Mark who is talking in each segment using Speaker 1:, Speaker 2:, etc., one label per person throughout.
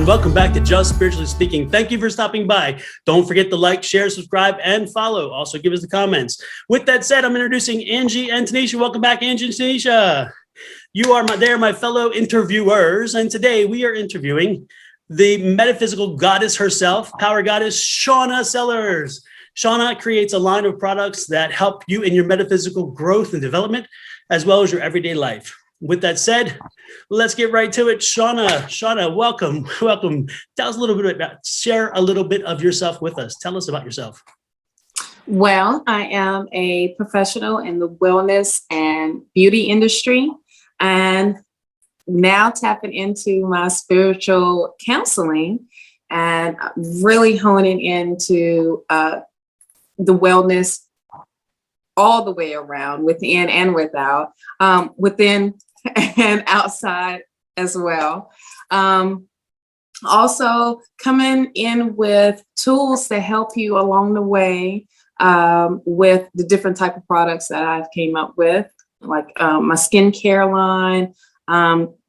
Speaker 1: and welcome back to Just Spiritually Speaking. Thank you for stopping by. Don't forget to like, share, subscribe, and follow. Also, give us the comments. With that said, I'm introducing Angie and Tanisha. Welcome back, Angie and Tanisha. They're my fellow interviewers, and today we are interviewing the metaphysical goddess herself, power goddess Shawna Sellars. Shawna creates a line of products that help you in your metaphysical growth and development, as well as your everyday life. With that said, let's get right to it. Shawna, welcome. Tell us a little bit share a little bit of yourself with us. Tell us about yourself.
Speaker 2: Well, I am a professional in the wellness and beauty industry, and now tapping into my spiritual counseling and really honing into the wellness all the way around, within and without, within and outside as well. Also coming in with tools to help you along the way with the different type of products that I've came up with, like my skincare line,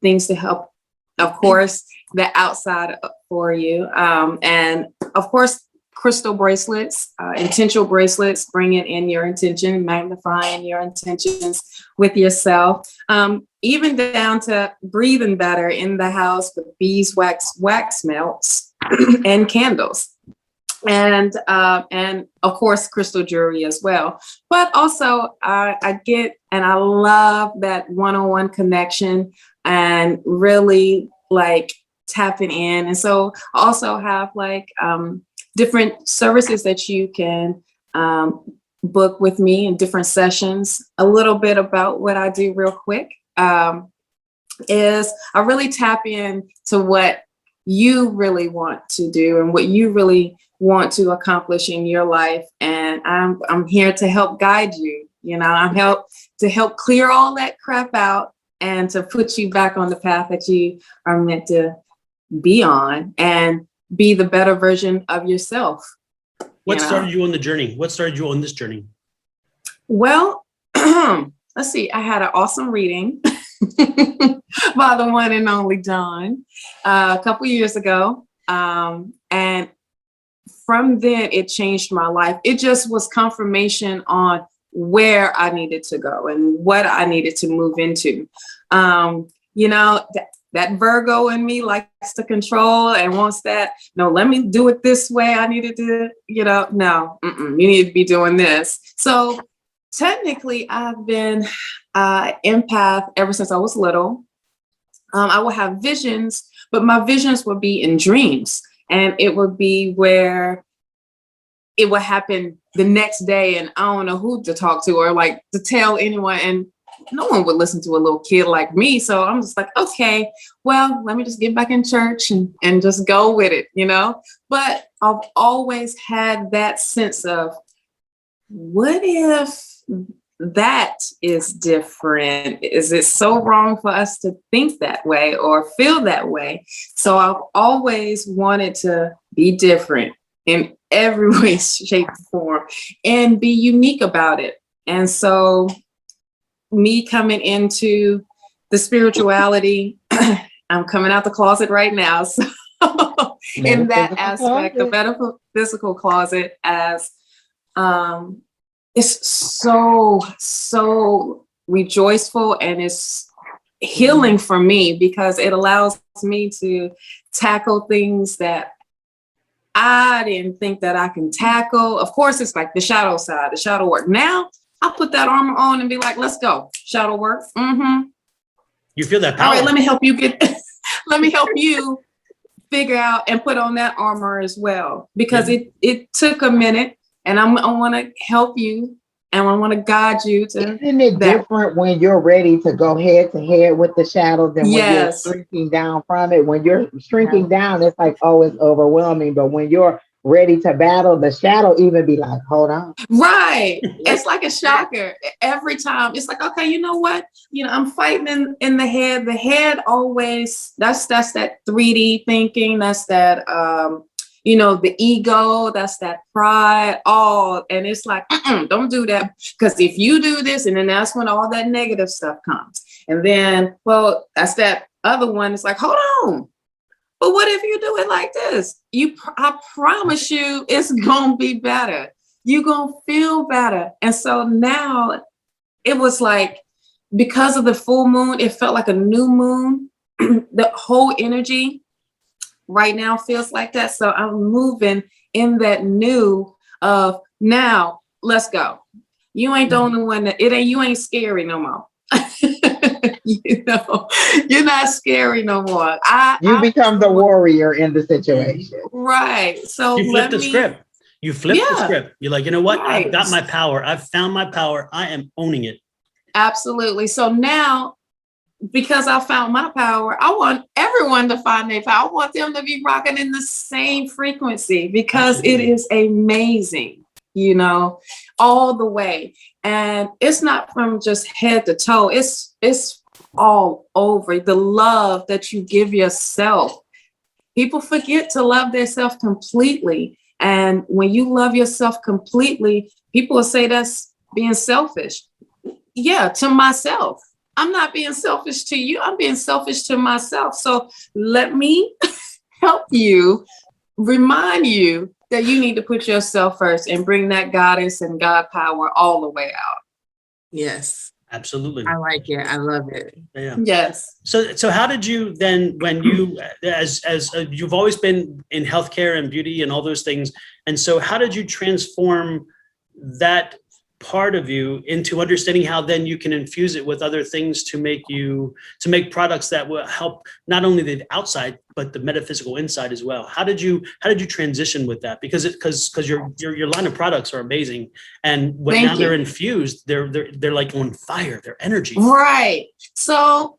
Speaker 2: things to help, of course, the outside for you. And of course, crystal bracelets, intentional bracelets, bringing in your intention, magnifying your intentions with yourself, even down to breathing better in the house with beeswax, wax melts, and candles. And of course, crystal jewelry as well. But also I get, and I love that one-on-one connection and really like tapping in. And so I also have like different services that you can book with me in different sessions. A little bit about what I do real quick is I really tap in to what you really want to do and what you really want to accomplish in your life. And I'm here to help guide you. You know, I'm to help clear all that crap out and to put you back on the path that you are meant to be on and be the better version of yourself.
Speaker 1: What started you on the journey? What started you on this journey?
Speaker 2: Well, let's see. I had an awesome reading by the one and only John a couple years ago. And from then, it changed my life. It just was confirmation on where I needed to go and what I needed to move into. That Virgo in me likes to control and wants that, no, let me do it this way. I needed to, no, you need to be doing this. So technically I've been empath ever since I was little. I would have visions, but my visions would be in dreams. And it would be where it would happen the next day and I don't know who to talk to or like to tell anyone. And no one would listen to a little kid like me. So I'm just like, okay, well, let me just get back in church and just go with it, But I've always had that sense of, what if that is different? Is it so wrong for us to think that way or feel that way? So I've always wanted to be different in every way, shape, or form and be unique about it. And so me coming into the spirituality, I'm coming out the closet right now. So in that aspect, the metaphysical closet as it's so rejoiceful and it's healing for me because it allows me to tackle things that I didn't think that I can tackle. Of course, it's like the shadow side, the shadow work. Now I put that armor on and be like, let's go. Shadow work. Mm-hmm.
Speaker 1: You feel that power.
Speaker 2: All right, let me help you let me help you figure out and put on that armor as well. Because it took a minute and I want to help you and I want to guide you to.
Speaker 3: Isn't it different when you're ready to go head to head with the shadow than when you're shrinking down from it? When you're shrinking down, it's like, oh, it's overwhelming. But when you're ready to battle, the shadow even be like, hold on.
Speaker 2: Right. It's like a shocker every time. It's like, okay, you know what? I'm fighting in the head. The head always, that's that 3D thinking. That's that, the ego, that's that pride, and it's like, don't do that. Because if you do this, and then that's when all that negative stuff comes. And then, well, that's that other one. It's like, hold on. But what if you do it like this? I promise you, it's going to be better. You're going to feel better. And so now it was like, because of the full moon, it felt like a new moon. The whole energy right now feels like that. So I'm moving in that new of now, let's go. You ain't the only one you ain't scary no more. You know, you're not scary no more.
Speaker 3: You become the warrior in the situation.
Speaker 2: Right. So
Speaker 1: you flip the script. You flip the script. You're like, you know what?
Speaker 2: Right.
Speaker 1: I've got my power. I've found my power. I am owning it.
Speaker 2: Absolutely. So now, because I found my power, I want everyone to find their power. I want them to be rocking in the same frequency, because it is amazing, you know, all the way. And it's not from just head to toe. It's all over. The love that you give yourself. People forget to love themselves completely. And when you love yourself completely, people will say that's being selfish. Yeah, to myself. I'm not being selfish to you. I'm being selfish to myself. So let me help you, remind you that you need to put yourself first and bring that goddess and God power all the way out.
Speaker 4: Yes.
Speaker 1: Absolutely.
Speaker 4: I like it. I love it.
Speaker 1: Yeah.
Speaker 2: Yes.
Speaker 1: So how did you then, when you, as you've always been in healthcare and beauty and all those things, and so how did you transform that part of you into understanding how then you can infuse it with other things to make products that will help not only the outside but the metaphysical inside as well? How did you transition with that? Because your line of products are amazing, and when now they're infused, they're like on fire. Their energy.
Speaker 2: Right. So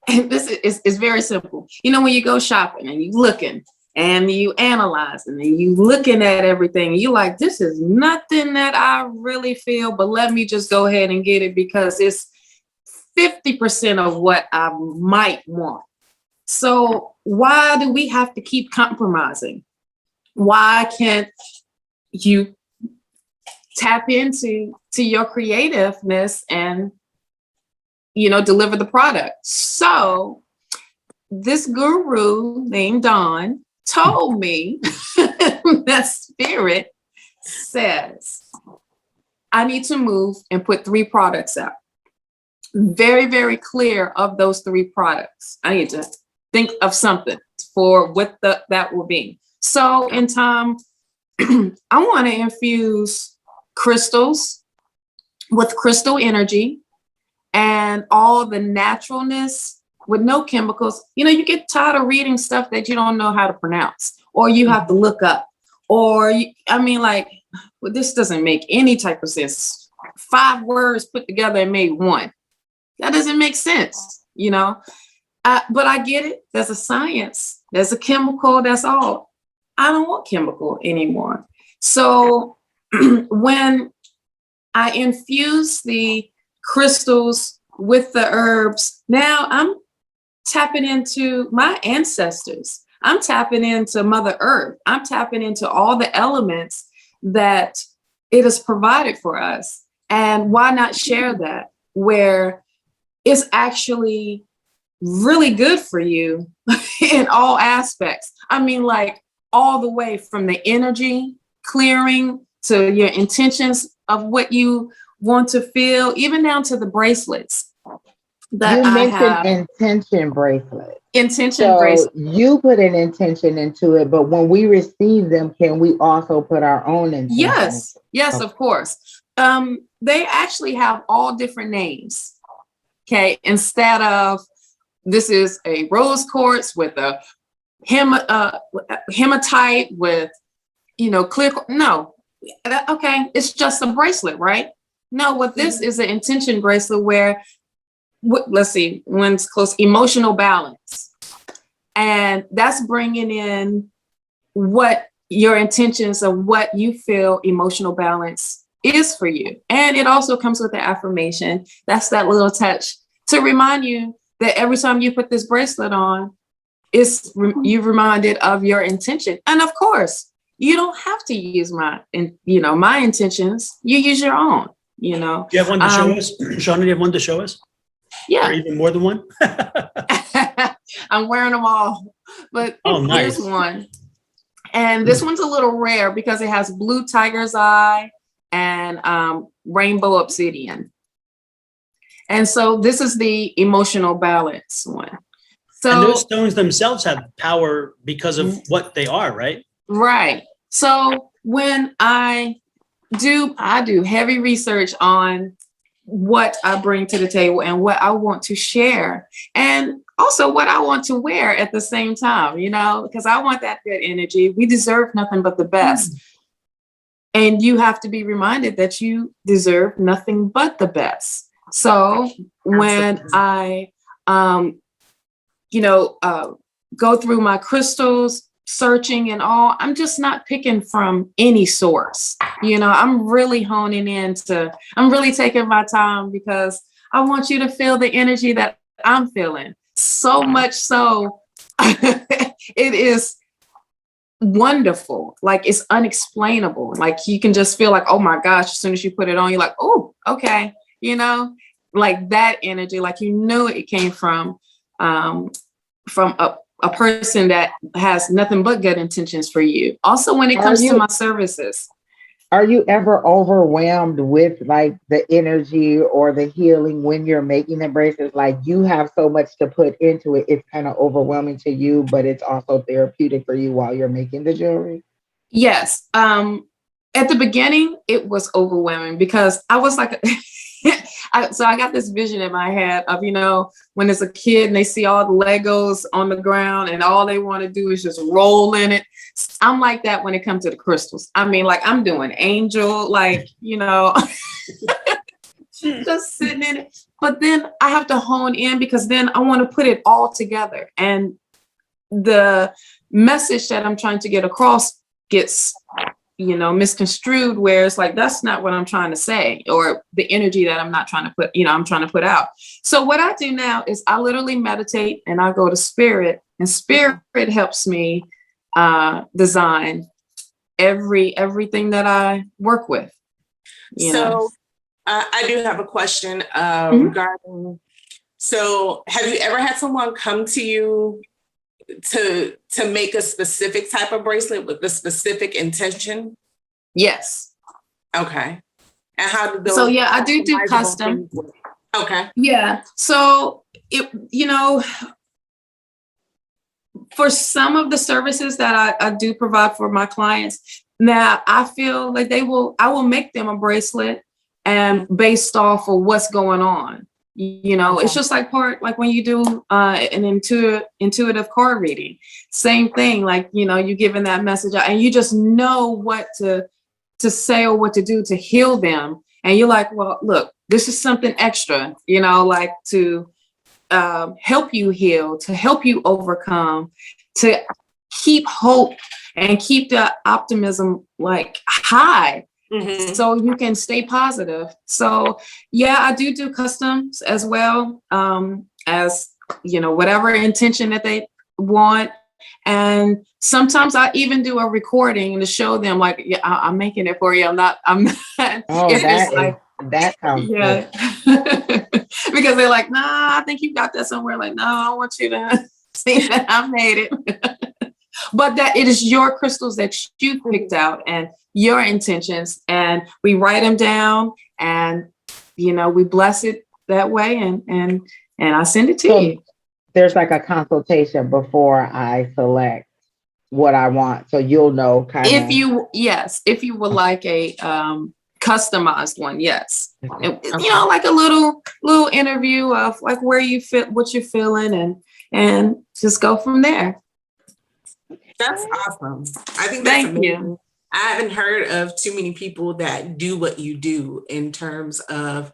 Speaker 2: this is very simple. You know, when you go shopping and you looking and you analyzing and you looking at everything, you like, this is nothing that I really feel, but let me just go ahead and get it because it's 50% of what I might want. So why do we have to keep compromising? Why can't you tap into your creativeness and, you know, deliver the product? So this guru named Dawn told me that spirit says I need to move and put 3 products out. Very, very clear of those 3 products. I need to think of something for what that will be. So in time, I want to infuse crystals with crystal energy and all the naturalness with no chemicals. You know, you get tired of reading stuff that you don't know how to pronounce, or you have to look up, or this doesn't make any type of sense. 5 words put together and made one. That doesn't make sense, you know. But I get it. There's a science. There's a chemical. That's all. I don't want chemical anymore. So when I infuse the crystals with the herbs, now I'm tapping into my ancestors. I'm tapping into Mother Earth. I'm tapping into all the elements that it has provided for us. And why not share that where it's actually really good for you in all aspects? I mean, like all the way from the energy clearing to your intentions of what you want to feel, even down to the bracelets. That
Speaker 3: you mentioned intention bracelet.
Speaker 2: Bracelet.
Speaker 3: You put an intention into it, but when we receive them, can we also put our own intention?
Speaker 2: Yes, okay. Of course. They actually have all different names. Okay, instead of this is a rose quartz with a hematite with, you know, clear. No, okay, it's just a bracelet, right? No, what this is an intention bracelet where. Let's see, one's close, emotional balance. And that's bringing in what your intentions of what you feel emotional balance is for you. And it also comes with the affirmation. That's that little touch to remind you that every time you put this bracelet on, you're reminded of your intention. And of course, you don't have to use my intentions. You use your own, you know.
Speaker 1: Do you have one to show us? Shawna, do you have one to show us?
Speaker 2: Yeah.
Speaker 1: Or even more than one?
Speaker 2: I'm wearing them all, but
Speaker 1: Oh, nice.
Speaker 2: here's one. And this one's a little rare because it has blue tiger's eye and rainbow obsidian. And so this is the emotional balance one. So
Speaker 1: and those stones themselves have power because of what they are, right?
Speaker 2: Right. So when I do heavy research on what I bring to the table and what I want to share, and also what I want to wear at the same time, because I want that good energy. We deserve nothing but the best. And you have to be reminded that you deserve nothing but the best. So when I, go through my crystals, searching and all, I'm just not picking from any source. I'm really honing I'm really taking my time because I want you to feel the energy that I'm feeling. So much so, it is wonderful. Like, it's unexplainable. Like, you can just feel like, oh my gosh, as soon as you put it on, you're like, oh, okay. Like that energy, like you knew it came from a person that has nothing but good intentions for you. Also, when it comes to my services.
Speaker 3: Are you ever overwhelmed with like the energy or the healing when you're making the bracelets? Like, you have so much to put into it, it's kind of overwhelming to you, but it's also therapeutic for you while you're making the jewelry?
Speaker 2: Yes. At the beginning, it was overwhelming because I was like, so I got this vision in my head of, when there's a kid and they see all the Legos on the ground and all they want to do is just roll in it. I'm like that when it comes to the crystals. I mean, like, I'm doing angel, like, just sitting in it. But then I have to hone in because then I want to put it all together. And the message that I'm trying to get across gets misconstrued, where it's like, that's not what I'm trying to say, or the energy that I'm not trying to put, I'm trying to put out. So what I do now is I literally meditate and I go to spirit, and spirit helps me design everything that I work with.
Speaker 4: So I do have a question regarding, so have you ever had someone come to you to make a specific type of bracelet with a specific intention?
Speaker 2: Yes.
Speaker 4: Okay. And how do those?
Speaker 2: So yeah, I do custom.
Speaker 4: Okay.
Speaker 2: Yeah. So for some of the services that I do provide for my clients, now I feel like I will make them a bracelet and based off of what's going on. It's just like when you do an intuitive card reading, same thing, like, you're giving that message out and you just know what to say or what to do to heal them. And you're like, well, look, this is something extra, like to help you heal, to help you overcome, to keep hope and keep the optimism like high. Mm-hmm. So you can stay positive. So yeah, I do customs as well, as whatever intention that they want. And sometimes I even do a recording to show them, like, yeah, I'm making it for you. I'm not. Oh,
Speaker 3: that sounds
Speaker 2: good. Because they're like, nah, I think you got that somewhere. Like, no, I want you to see that I made it. But that it is your crystals that you picked out and your intentions, and we write them down, and we bless it that way, and I send it to you.
Speaker 3: There's like a consultation before I select what I want, so you'll know kind of.
Speaker 2: If you would like a customized one, yes, and, like a little interview of like where you fit, what you're feeling, and just go from there.
Speaker 4: That's awesome. I think that's amazing. You. I haven't heard of too many people that do what you do in terms of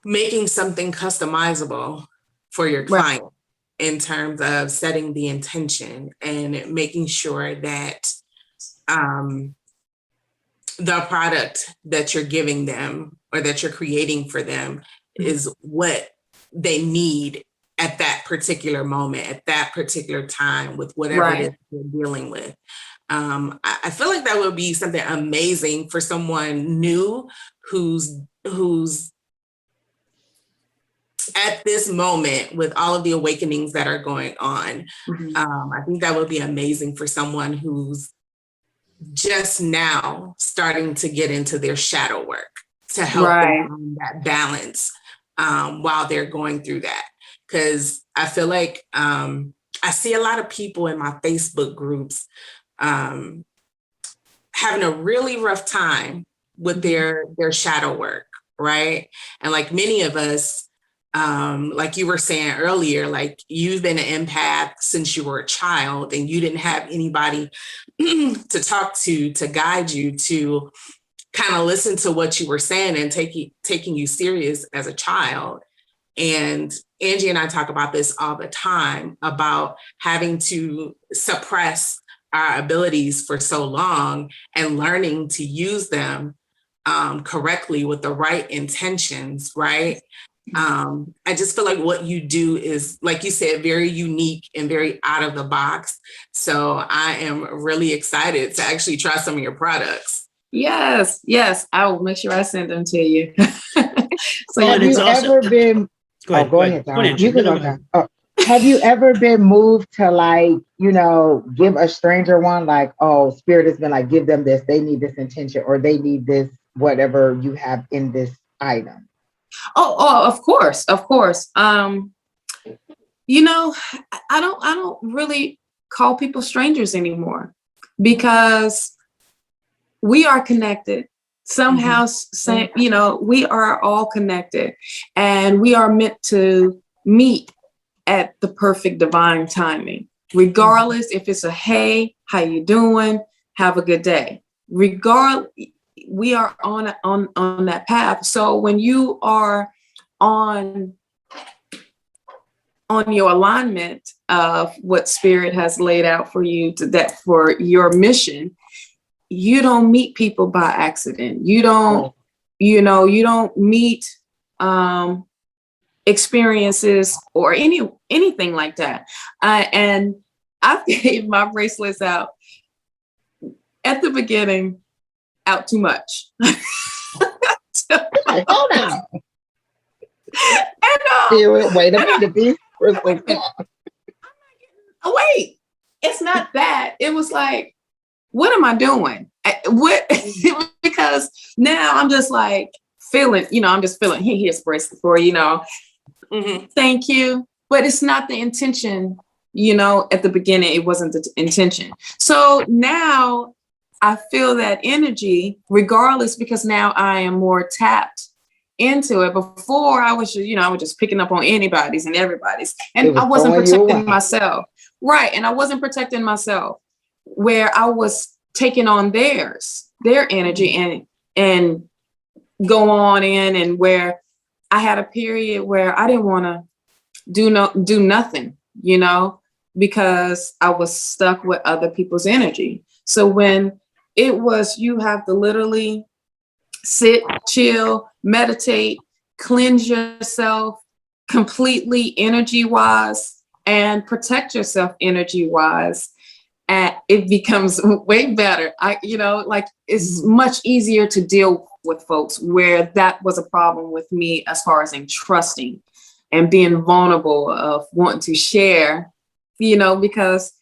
Speaker 4: making something customizable for your client, right, in terms of setting the intention and making sure that the product that you're giving them or that you're creating for them is what they need at that particular moment, at that particular time, with whatever right, it is you're dealing with. I feel like that would be something amazing for someone new who's at this moment with all of the awakenings that are going on, I think that would be amazing for someone who's just now starting to get into their shadow work to help them find that balance while they're going through that. Because I feel like I see a lot of people in my Facebook groups having a really rough time with their shadow work, right? And like many of us, like you were saying earlier, like you've been an empath since you were a child and you didn't have anybody to talk to guide you, to kind of listen to what you were saying and taking you serious as a child. And Angie and I talk about this all the time, about having to suppress our abilities for so long and learning to use them correctly with the right intentions, right? I just feel like what you do is, like you said, very unique and very out of the box. So I am really excited to actually try some of your products.
Speaker 2: Yes, I will make sure I send them to you.
Speaker 3: So have you ever been... Go ahead, John. You can go, John. Have you ever been moved to, like, you know, give a stranger one, like, oh, Spirit has been like, give them this, they need this intention, or they need this, whatever you have in this item?
Speaker 2: Oh, of course. You know, I don't really call people strangers anymore, because we are connected. Somehow, you know, we are all connected, and we are meant to meet at the perfect divine timing, regardless if it's a, hey, how you doing? Have a good day. Regardless, we are on that path. So when you are on your alignment of what Spirit has laid out for you, for your mission, you don't meet people by accident. You don't, you don't meet experiences or anything like that. And I gave my bracelets out at the beginning out too much.
Speaker 3: Hold on. Wait a minute.
Speaker 2: Wait, it's not that. It was like, what am I doing? Because now I'm just like feeling, I'm just feeling, here's bracelet for, thank you. But it's not the intention, at the beginning, it wasn't the intention. So now I feel that energy regardless, because now I am more tapped into it. Before I was, I was just picking up on anybody's and everybody's, and I wasn't protecting myself. Right. And I wasn't protecting myself, where I was taking on their energy and go on in, and where I had a period where I didn't want to do nothing, because I was stuck with other people's energy. So when it was, you have to literally sit, chill, meditate, cleanse yourself completely energy-wise, and protect yourself energy-wise, and it becomes way better. It's much easier to deal with folks, where that was a problem with me as far as in trusting and being vulnerable, of wanting to share, because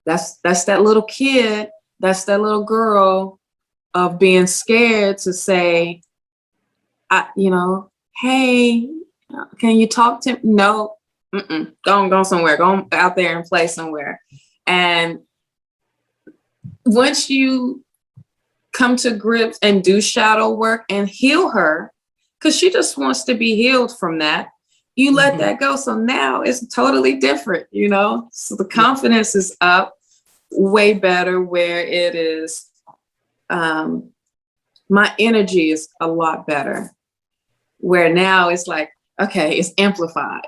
Speaker 2: that's that little kid, that's that little girl of being scared to say, hey, can you talk to me? No, go somewhere, go out there and play somewhere. And once you come to grips and do shadow work and heal her, because she just wants to be healed from that, you let that go. So now it's totally different, so the confidence is up way better, where it is, my energy is a lot better, where now it's like, okay, it's amplified.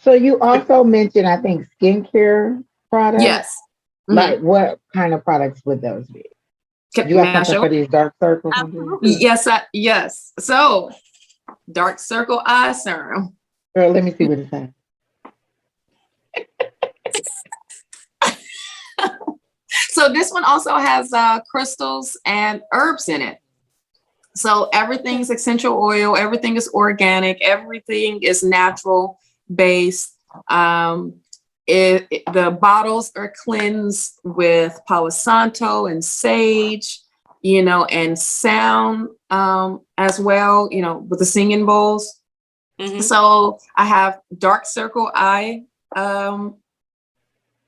Speaker 3: So you also mentioned, I think, skincare products.
Speaker 2: Yes.
Speaker 3: Like what kind of products would those be? You got something for these dark circles?
Speaker 2: Yes. So dark circle eye serum.
Speaker 3: Girl, let me see what it says.
Speaker 2: So this one also has crystals and herbs in it. So everything's essential oil, everything is organic, everything is natural based. The bottles are cleansed with Palo Santo and sage, and sound as well, with the singing bowls. Mm-hmm. So I have dark circle eye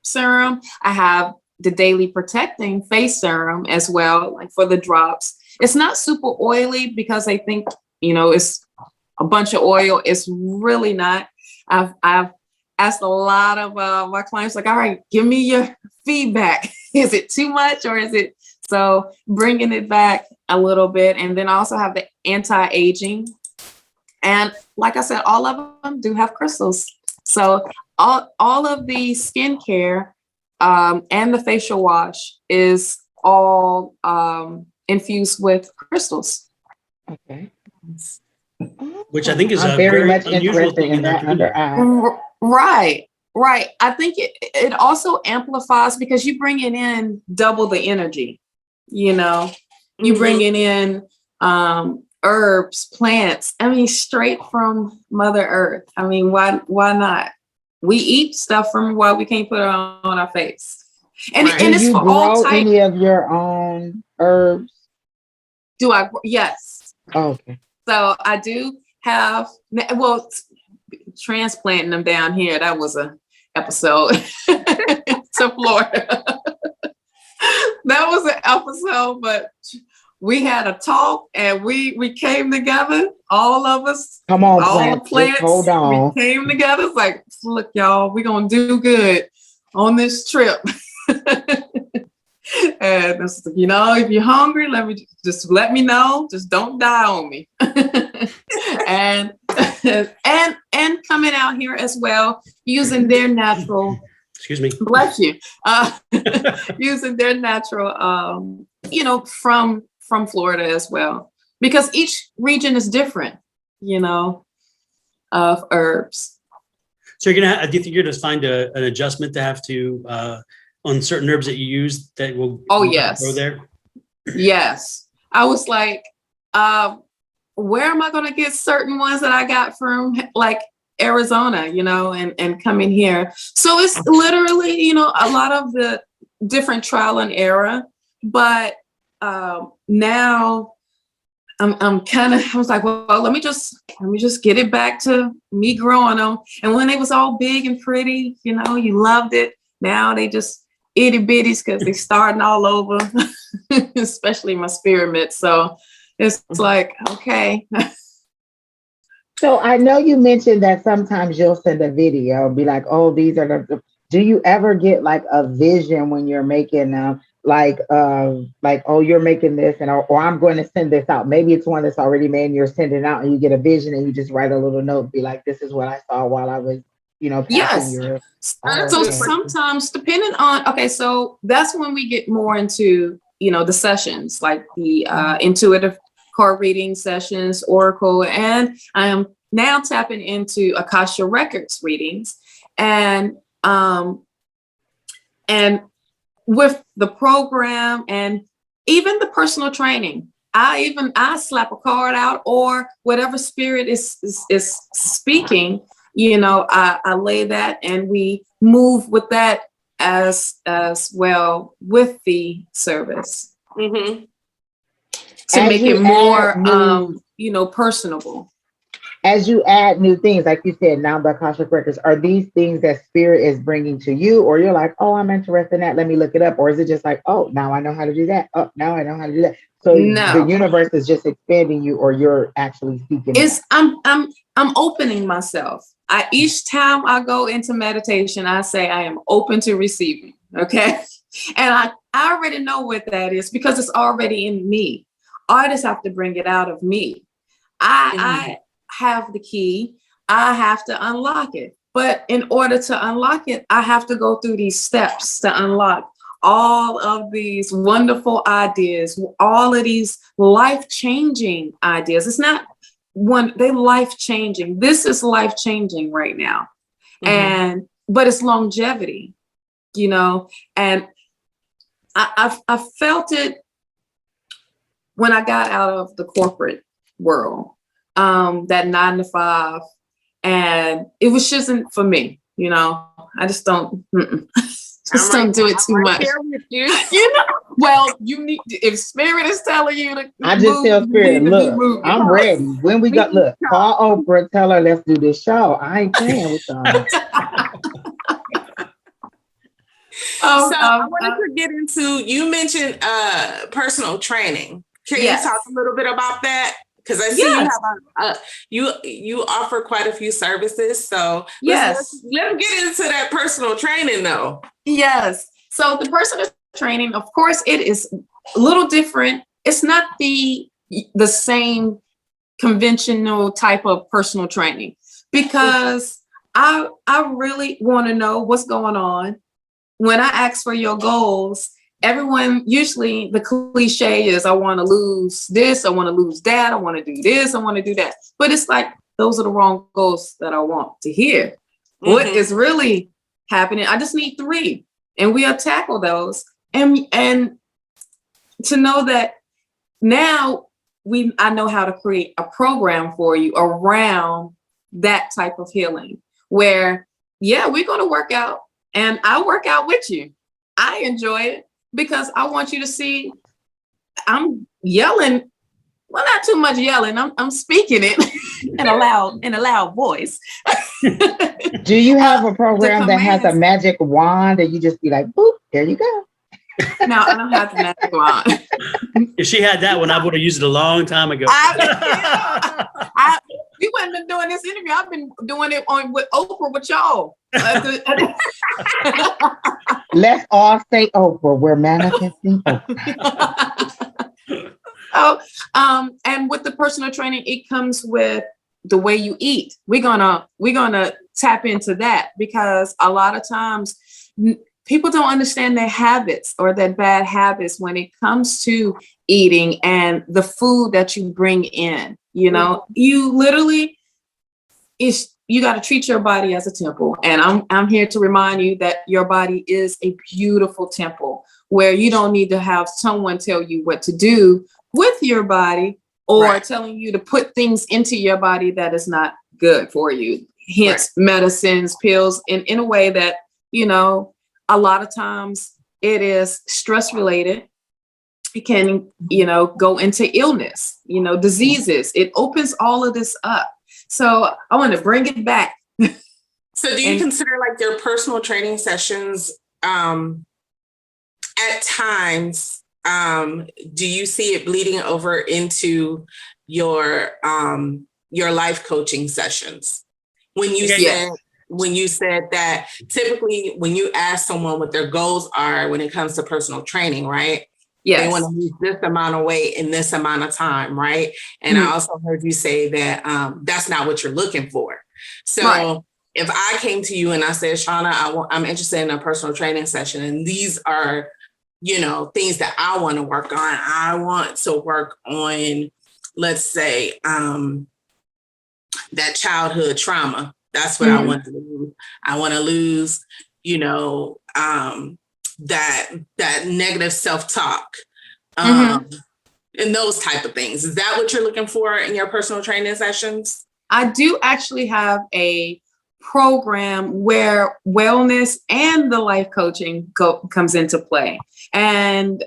Speaker 2: serum. I have the daily protecting face serum as well, like for the drops. It's not super oily because I think, it's a bunch of oil. It's really not. I've asked a lot of my clients, like, all right, give me your feedback. Is it too much or is it? So bringing it back a little bit. And then I also have the anti-aging. And like I said, all of them do have crystals. So all of the skincare and the facial wash is all infused with crystals.
Speaker 3: Okay.
Speaker 1: Which I think is
Speaker 3: I'm
Speaker 1: a very
Speaker 3: much
Speaker 1: unusual thing in that
Speaker 3: under eye.
Speaker 2: Right. I think it also amplifies because you bringing in double the energy, you bringing in herbs, plants. I mean, straight from Mother Earth. I mean, why not? We eat stuff from why we can't put it on our face. And,
Speaker 3: right.
Speaker 2: and it's for all types.
Speaker 3: Any of your own herbs?
Speaker 2: Do I? Yes.
Speaker 3: Oh, okay.
Speaker 2: So I do have, transplanting them down here. That was an episode to Florida. That was an episode, but we had a talk and we came together, all of us.
Speaker 3: Come on,
Speaker 2: all plants.
Speaker 3: Hold on.
Speaker 2: We came together. It's like, look, y'all, we're gonna do good on this trip. And if you're hungry, let me know. Just don't die on me. and coming out here as well, using their natural.
Speaker 1: Excuse me.
Speaker 2: Bless you. Using their natural, from Florida as well, because each region is different, of herbs.
Speaker 1: So do you think you're going to find an adjustment to have to on certain herbs that you use that will
Speaker 2: yes
Speaker 1: go there?
Speaker 2: Yes. I was like, where am I going to get certain ones that I got from like Arizona, and coming here? So it's literally, a lot of the different trial and error, but now I'm kind of, I was like, well, let me just get it back to me growing them. And when they was all big and pretty, you loved it. Now they just itty bitties because they starting all over, especially my spearmint. So it's like, okay.
Speaker 3: So I know you mentioned that sometimes you'll send a video and be like, oh, these are the, do you ever get like a vision when you're making oh, you're making this or I'm going to send this out. Maybe it's one that's already made and you're sending out and you get a vision and you just write a little note, be like, this is what I saw while I was,
Speaker 2: yes. So sometimes depending on, so that's when we get more into, the sessions, like the intuitive card reading sessions, oracle, and I am now tapping into Akasha Records readings, and with the program and even the personal training, I slap a card out or whatever spirit is speaking, I lay that and we move with that as well with the service. Mm-hmm. To make it more, personable.
Speaker 3: As you add new things, like you said, now the Akashic Records, are these things that spirit is bringing to you, or you're like, oh, I'm interested in that, let me look it up, or is it just like, oh, now I know how to do that, oh, now I know how to do that? So the universe is just expanding you, or you're actually speaking.
Speaker 2: I'm opening myself. Each time I go into meditation, I say I am open to receiving. Okay, and I already know what that is because it's already in me. Artists have to bring it out of me. I have the key. I have to unlock it. But in order to unlock it, I have to go through these steps to unlock all of these wonderful ideas, all of these life-changing ideas. It's not they're life-changing. This is life-changing right now. Mm-hmm. But it's longevity, and I felt it when I got out of the corporate world, that 9 to 5, and it was just isn't for me, you know. I just don't don't do it too much. You know, well, you need if spirit is telling you to
Speaker 3: I just tell spirit, look, I'm ready. When we got look, call Oprah, tell her let's do this show. I ain't playing with y'all.
Speaker 4: I wanted to get into, you mentioned personal training. Can you talk a little bit about that? Because I see you have you offer quite a few services. So let's get into that personal training though.
Speaker 2: Yes. So the personal training, of course, it is a little different. It's not the same conventional type of personal training, because I really want to know what's going on. When I ask for your goals, everyone, usually the cliche is, I want to lose this, I want to lose that, I want to do this, I want to do that. But it's like, those are the wrong goals that I want to hear. Mm-hmm. What is really happening? I just need 3, and we'll tackle those. And to know that now I know how to create a program for you around that type of healing, where, we're going to work out, and I work out with you. I enjoy it because I want you to see I'm yelling. Well, not too much yelling. I'm speaking it in a loud voice.
Speaker 3: Do you have a program that has a magic wand that you just be like, boop, there you go?
Speaker 2: No, I don't have the magic wand.
Speaker 1: If she had that one, I would have used it a long time ago.
Speaker 2: We wouldn't been doing this interview. I've been doing it with Oprah with y'all.
Speaker 3: Let's all say Oprah. We're manifesting Oprah.
Speaker 2: And with the personal training, it comes with the way you eat. We're gonna tap into that, because a lot of times people don't understand their habits or their bad habits when it comes to eating and the food that you bring in. You know, you literally you got to treat your body as a temple. And I'm here to remind you that your body is a beautiful temple, where you don't need to have someone tell you what to do with your body, or telling you to put things into your body that is not good for you. Hence medicines, pills, in a way that, you know, a lot of times it is stress related. It can, you know, go into illness, you know, diseases. It opens all of this up. So I want to bring it back.
Speaker 4: So do you consider like your personal training sessions, at times, do you see it bleeding over into your life coaching sessions? When you said that typically when you ask someone what their goals are when it comes to personal training, right? Yes. They want to lose this amount of weight in this amount of time, right? And I also heard you say that that's not what you're looking for. So if I came to you and I said, Shawna, I'm interested in a personal training session, and these are, you know, things that I want to work on. I want to work on, let's say, that childhood trauma. That's what I want to lose. I want to lose, you know, that negative self-talk, and those type of things. Is that what you're looking for in your personal training sessions?
Speaker 2: I do actually have a program where wellness and the life coaching comes into play. And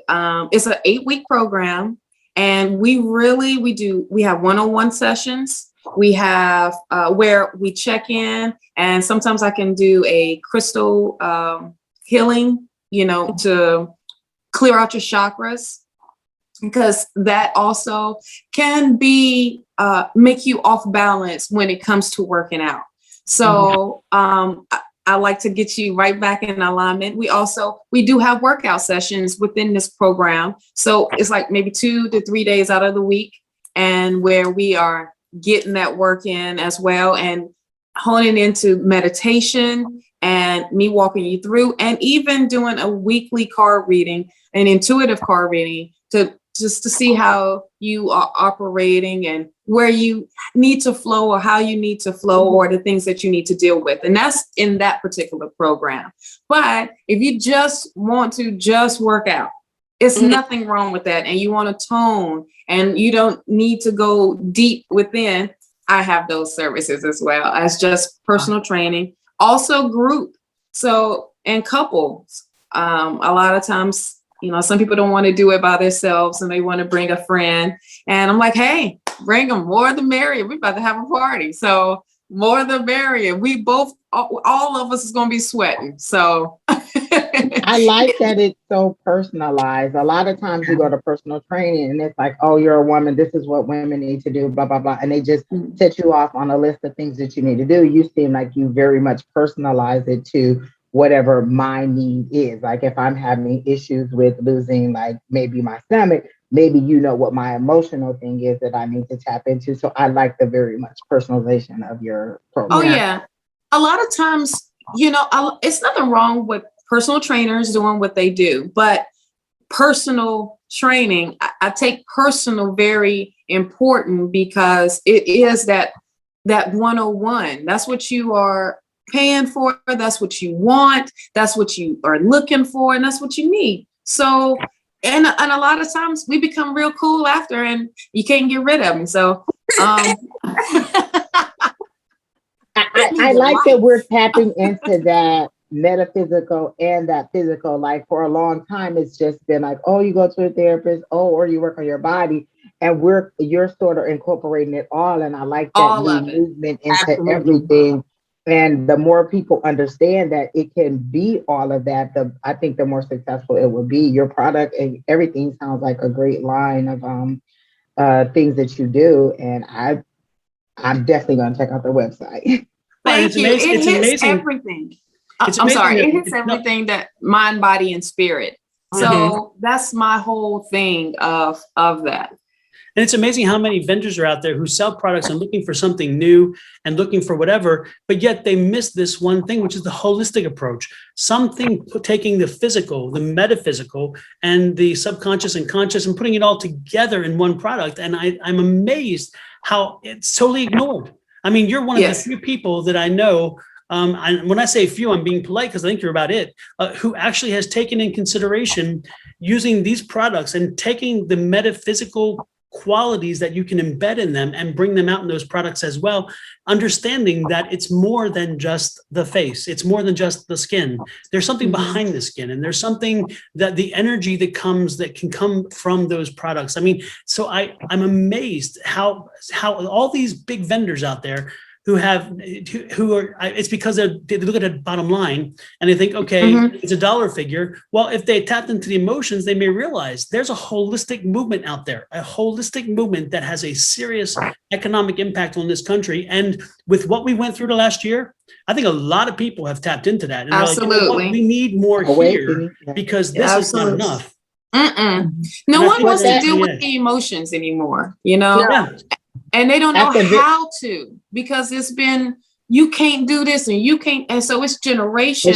Speaker 2: it's an 8-week program. And we have one-on-one sessions. We have where we check in, and sometimes I can do a crystal healing, you know, to clear out your chakras, because that also can be make you off balance when it comes to working out. So I like to get you right back in alignment. We do have workout sessions within this program. So it's like maybe 2 to 3 days out of the week, and where we are getting that work in as well, and honing into meditation and me walking you through, and even doing a weekly card reading, an intuitive card reading, to see how you are operating and where you need to flow, or how you need to flow, or the things that you need to deal with. And that's in that particular program. But if you just want to just work out, It's nothing wrong with that. And you want to tone and you don't need to go deep within. I have those services as well as just personal training, also group. So, and couples, a lot of times, you know, some people don't want to do it by themselves and they want to bring a friend. And I'm like, hey, bring them, more the merrier. We're about to have a party. So more the merrier. We both, all of us is going to be sweating. So
Speaker 3: I like that it's so personalized. A lot of times you go to personal training and it's like, oh, you're a woman. This is what women need to do, blah, blah, blah. And they just set you off on a list of things that you need to do. You seem like you very much personalize it to whatever my need is. Like if I'm having issues with losing, like maybe my stomach, maybe you know what my emotional thing is that I need to tap into. So I like the very much personalization of your program.
Speaker 2: Oh, yeah. A lot of times, you know, it's nothing wrong with personal trainers doing what they do, but personal training, I take personal very important because it is that 101. That's what you are paying for. That's what you want. That's what you are looking for. And that's what you need. So, and a lot of times we become real cool after and you can't get rid of them. So, I
Speaker 3: like that we're tapping into that metaphysical and that physical. Like for a long time, it's just been like, oh, you go to a therapist, or you work on your body, and you're sort of incorporating it all. And I like that new movement into everything. And the more people understand that it can be all of that, I think the more successful it will be. Your product and everything sounds like a great line of things that you do, and I'm definitely going to check out the website.
Speaker 2: Thank you. It hits everything. I'm sorry. It hits everything that mind, body, and spirit. So that's my whole thing of that.
Speaker 1: And it's amazing how many vendors are out there who sell products and looking for something new and looking for whatever, but yet they miss this one thing, which is the holistic approach. Something taking the physical, the metaphysical, and the subconscious and conscious and putting it all together in one product. And I'm amazed how it's totally ignored. I mean, you're one of the few people that I know, when I say few, I'm being polite because I think you're about it, who actually has taken in consideration using these products and taking the metaphysical qualities that you can embed in them and bring them out in those products as well, understanding that it's more than just the face, it's more than just the skin. There's something behind the skin, and there's something that the energy that can come from those products. I mean, so I'm amazed how all these big vendors out there who are, it's because they look at a bottom line and they think, okay, it's a dollar figure. Well, if they tapped into the emotions, they may realize there's a holistic movement out there, a holistic movement that has a serious economic impact on this country. And with what we went through the last year, I think a lot of people have tapped into that. And
Speaker 2: absolutely.
Speaker 1: Like, you know what? We need more here because this is not enough.
Speaker 2: No one wants to deal with the emotions anymore, you know? Yeah. And they don't know how to, because it's been, you can't do this and you can't. And so it's generation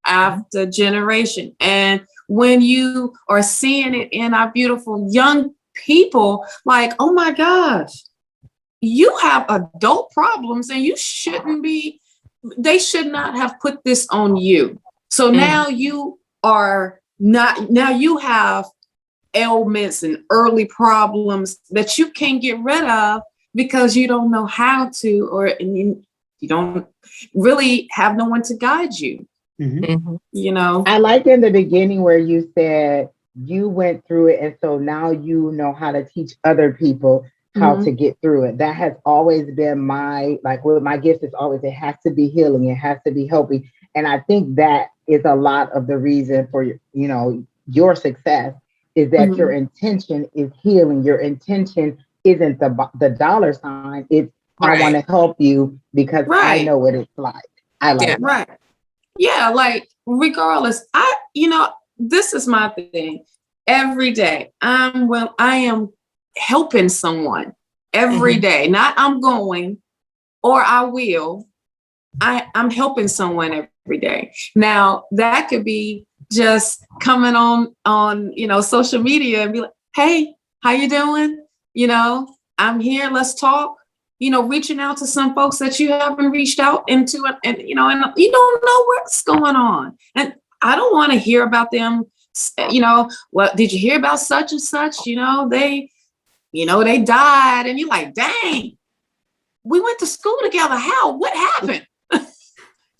Speaker 2: after generation. And when you are seeing it in our beautiful young people, like, oh my gosh, you have adult problems and you shouldn't be, they should not have put this on you. So now you are not, now you have ailments and early problems that you can't get rid of because you don't know how to, or you don't really have no one to guide you. You know,
Speaker 3: I like in the beginning where you said you went through it, and so now you know how to teach other people how to get through it. That has always been my, like with my gifts, it's always, it has to be healing, it has to be helping. And I think that is a lot of the reason for your success, is that your intention is healing. Your intention isn't the dollar sign. It's I want to help you because I know what it's like. I like it.
Speaker 2: Right. Yeah, like regardless, this is my thing. Every day, I am helping someone every day. Not I'm going or I will. I'm helping someone every day. Now that could be just coming on social media and be like, hey, how you doing? I'm here, let's talk. Reaching out to some folks that you haven't reached out into, and you don't know what's going on. And I don't want to hear about them you know, well, did you hear about such and such? They died. And you're like, dang, we went to school together. How? What happened?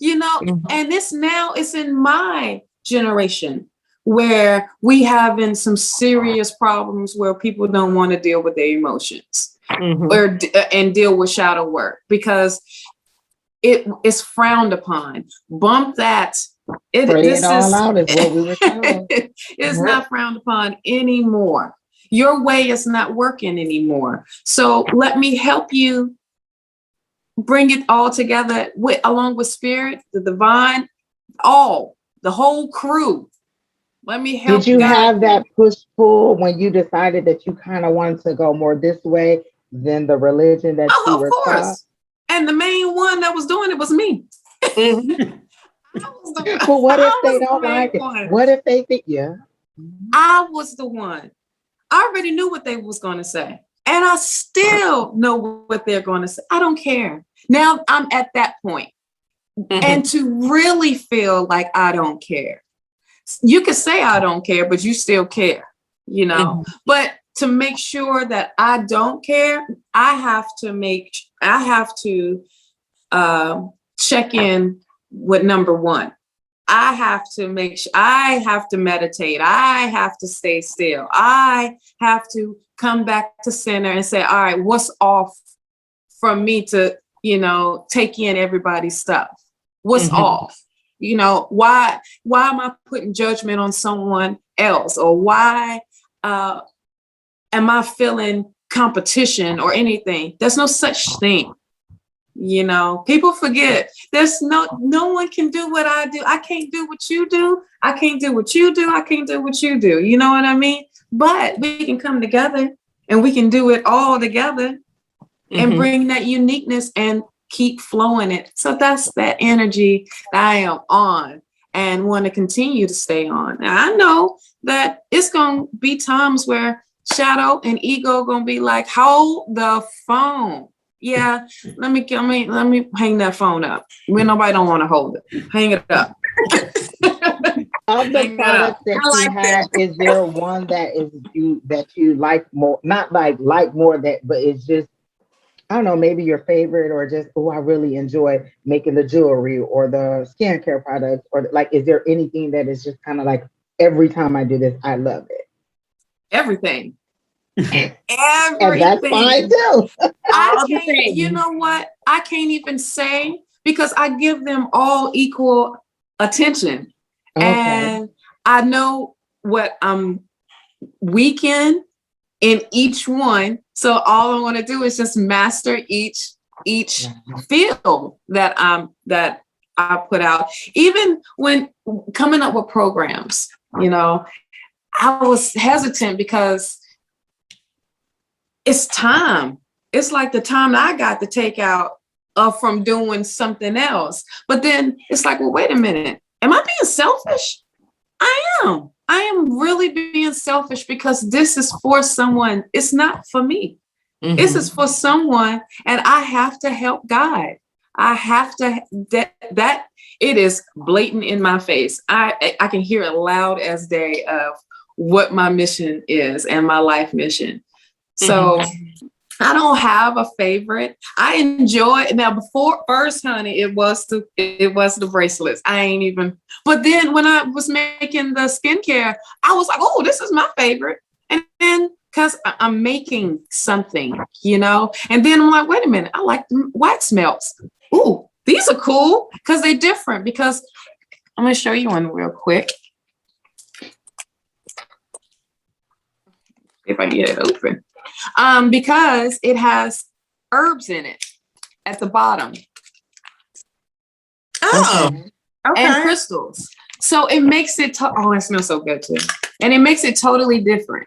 Speaker 2: And it's in my generation where we having some serious problems where people don't want to deal with their emotions and deal with shadow work because it is frowned upon. Bump that.
Speaker 3: This all out is what we were told.
Speaker 2: It's not frowned upon anymore. Your way is not working anymore. So let me help you bring it all together along with spirit, the divine, the whole crew. Let me help.
Speaker 3: Did you have that push-pull when you decided that you kind of wanted to go more this way than the religion that you were taught?
Speaker 2: And the main one that was doing it was me.
Speaker 3: But what if they don't like it? What if they think,
Speaker 2: I was the one. I already knew what they was going to say. And I still know what they're going to say. I don't care. Now I'm at that point. And to really feel like I don't care. You can say I don't care, but you still care, But to make sure that I don't care, I have to check in with number one. I have to make sure I have to meditate. I have to stay still. I have to come back to center and say, all right, what's off from me to, take in everybody's stuff? What's off? Why am I putting judgment on someone else? Or why am I feeling competition or anything? There's no such thing. People forget there's no one can do what I do. I can't do what you do. I can't do what you do. I can't do what you do. You know what I mean? But we can come together and we can do it all together and bring that uniqueness and keep flowing it. So that's that energy that I am on and want to continue to stay on. Now, I know that it's going to be times where shadow and ego going to be like, hold the phone. Yeah, let me hang that phone up. When nobody don't want to hold it, hang it up.
Speaker 3: Of the products that you have, is there one that you like more? Not like more that, but it's just, I don't know, maybe your favorite, or just, I really enjoy making the jewelry or the skincare products, or like, is there anything that is just kind of like, every time I do this, I love it?
Speaker 2: Everything.
Speaker 3: And that's fine too.
Speaker 2: You know what? I can't even say, because I give them all equal attention. Okay. And I know what I'm weak in each one. So all I want to do is just master each field that I put out. Even when coming up with programs, I was hesitant because it's time. It's like the time I got to take out from doing something else. But then it's like, well, wait a minute. Am I being selfish? I am really being selfish because this is for someone. It's not for me. This is for someone, and I have to help guide. I have to, that it is blatant in my face. I can hear it loud as day of what my mission is and my life mission. So I don't have a favorite. I enjoy it. Now, first, honey, it was the bracelets. But then when I was making the skincare, I was like, oh, this is my favorite. And then because I'm making something, and then I'm like, wait a minute, I like the wax melts. Ooh, these are cool because they're different. Because I'm going to show you one real quick. If I get it open. Because it has herbs in it at the bottom.
Speaker 4: Oh, okay.
Speaker 2: And crystals. So it makes it, it smells so good too. And it makes it totally different.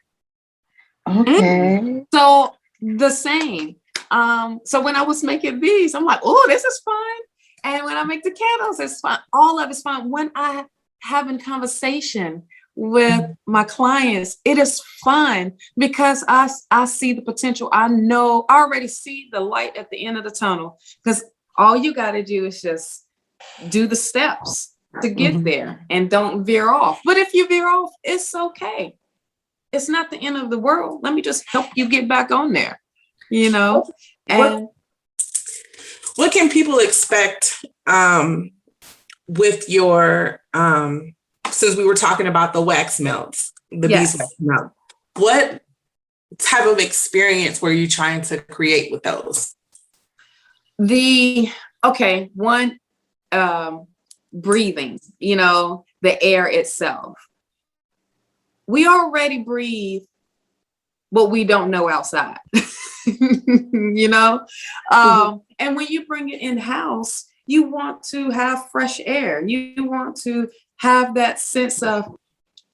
Speaker 3: Okay.
Speaker 2: So the same. So when I was making these, I'm like, oh, this is fun. And when I make the candles, it's fun. All of it's fun. When I having conversation with my clients, it is fun because I see the potential. I already see the light at the end of the tunnel, because all you got to do is just do the steps to get there, and don't veer off. But if you veer off, it's okay. It's not the end of the world. Let me just help you get back on there, you know? And
Speaker 4: what can people expect with your, since we were talking about the wax melts, the beeswax melt, what type of experience were you trying to create with those?
Speaker 2: One, breathing, you know, the air itself. We already breathe what we don't know outside, you know? And when you bring it in-house, you want to have fresh air. You want to have that sense of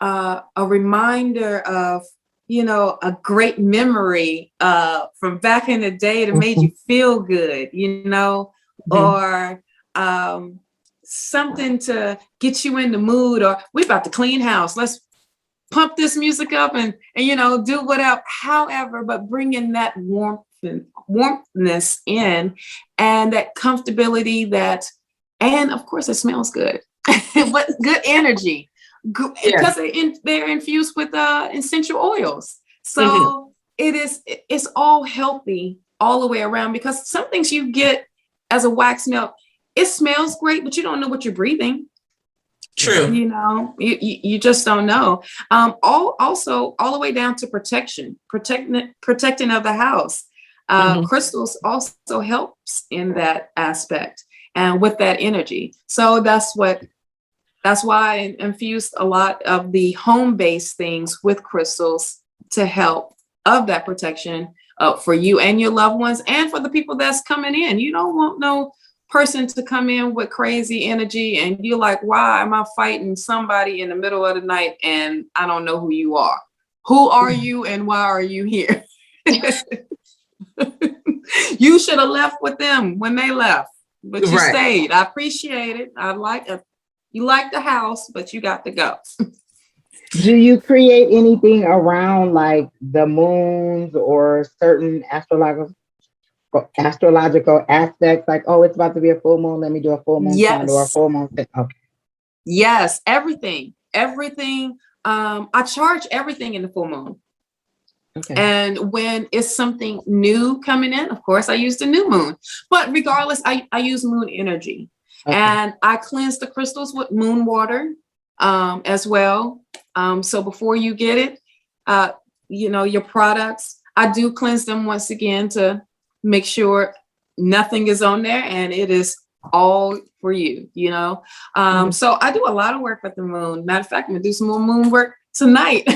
Speaker 2: a reminder of, you know, a great memory from back in the day that made you feel good, you know, or something to get you in the mood, or we're about to clean house. Let's pump this music up and you know, do whatever, however, but bringing that warmthness in, and that comfortability, that, and of course it smells good. What good energy, because they're infused with essential oils. So it's all healthy all the way around, because some things you get as a wax melt, it smells great, but you don't know what you're breathing.
Speaker 4: True.
Speaker 2: You know, you just don't know. Also, all the way down to protecting of the house. Crystals also helps in that aspect and with that energy. So that's why I infused a lot of the home-based things with crystals to help of that protection for you and your loved ones, and for the people that's coming in. You don't want no person to come in with crazy energy and you're like, why am I fighting somebody in the middle of the night and I don't know who you are? Who are you and why are you here? You should have left with them when they left, but you stayed. I appreciate it. You like the house, but you got to go.
Speaker 3: Do you create anything around like the moons or certain astrological aspects, like, oh, it's about to be a full moon, let me do a full moon sign or a full moon thing? Okay.
Speaker 2: Yes, everything. I charge everything in the full moon. Okay. And when it's something new coming in, of course, I use the new moon. But regardless, I use moon energy. Okay. And I cleanse the crystals with moon water as well. So before you get it, you know, your products, I do cleanse them once again to make sure nothing is on there and it is all for you, you know? So I do a lot of work with the moon. Matter of fact, I'm gonna do some more moon work tonight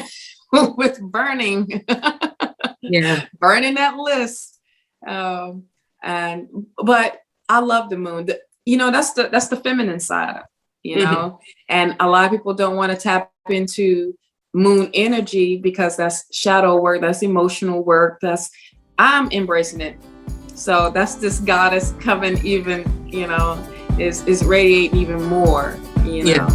Speaker 2: with burning, burning that list. But I love the moon. You know, that's the feminine side, you know? And a lot of people don't want to tap into moon energy because that's shadow work, that's emotional work, I'm embracing it. So that's this goddess coming even, you know, is radiating even more, you know.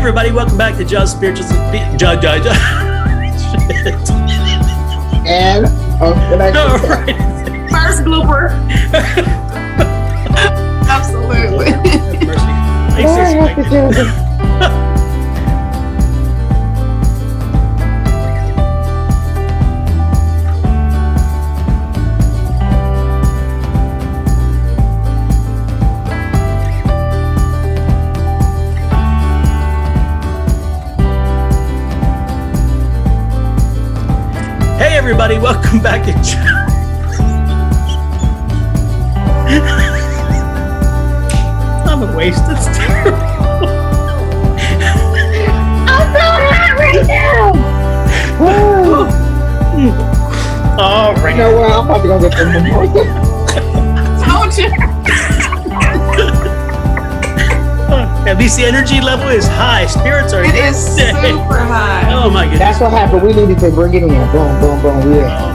Speaker 1: Everybody, welcome back to Just Spiritual.
Speaker 3: And
Speaker 2: first blooper. Absolutely.
Speaker 1: Everybody, welcome back to I'm a waste. That's terrible.
Speaker 3: I'm so hot right now.
Speaker 1: All right.
Speaker 3: You know what? I'm about to go get some more.
Speaker 2: Told you.
Speaker 1: At least the energy level is high. Spirits are
Speaker 2: It is super high.
Speaker 1: Oh my goodness.
Speaker 3: That's what happened. We needed to bring it in. Boom, boom, boom. Yeah.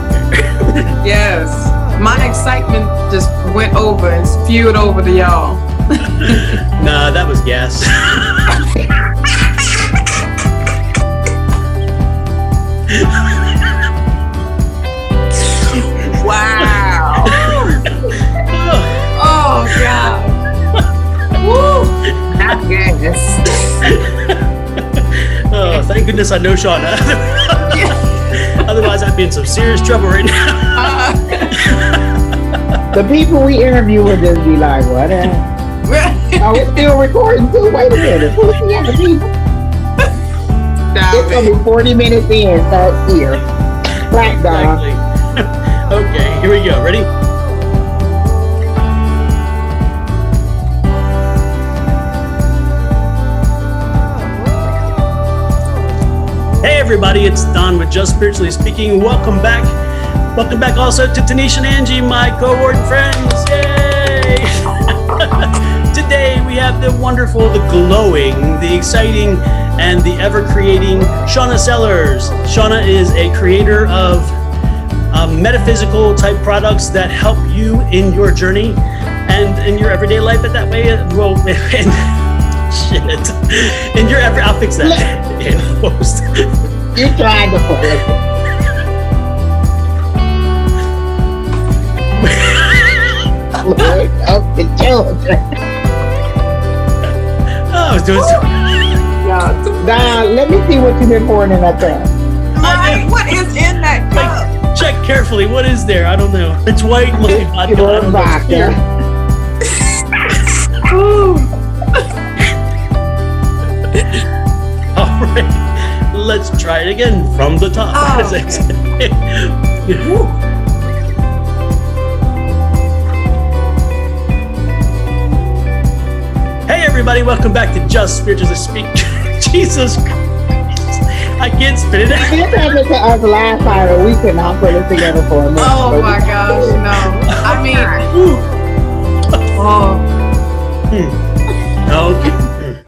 Speaker 1: Okay.
Speaker 2: Yes. My excitement just went over and spewed over to y'all.
Speaker 1: Nah, that was gas.
Speaker 4: Wow.
Speaker 2: Oh God. Woo.
Speaker 4: Not gas.
Speaker 1: Oh, thank goodness I know Shawna. Otherwise, I'd be in some serious trouble right now.
Speaker 3: The people we interview would just be like, what? Oh, it's still recording too. Wait a minute. Who's the other people? It's gonna be 40 minutes in, so it's here. Black dog.
Speaker 1: Exactly. Okay, here we go. Ready? Hey everybody, it's Don with Just Spiritually Speaking. Welcome back. Welcome back also to Tanisha and Angie, my cohort and friends. Yay! Today we have the wonderful, the glowing, the exciting, and the ever-creating Shawna Sellars. Shawna is a creator of metaphysical type products that help you in your journey and in your everyday life. But that way, well, shit, in your every, I'll fix that in post.
Speaker 3: You tried to put it. Of the children.
Speaker 1: Oh, I was doing so.
Speaker 3: Don, let me see what you've been pouring in that cup.
Speaker 2: Right. What is in that cup?
Speaker 1: Check carefully. What is there? I don't know. It's white, mostly vodka. I don't know what's here. All right, let's try it again from the top.
Speaker 2: Oh,
Speaker 1: as I say. Hey everybody, welcome back to Just Spiritually Speak. Jesus Christ, I can't spit it out.
Speaker 3: This happened to us last time and we could not put it together for a minute.
Speaker 2: Oh my gosh, no. I mean, oh.
Speaker 1: Okay.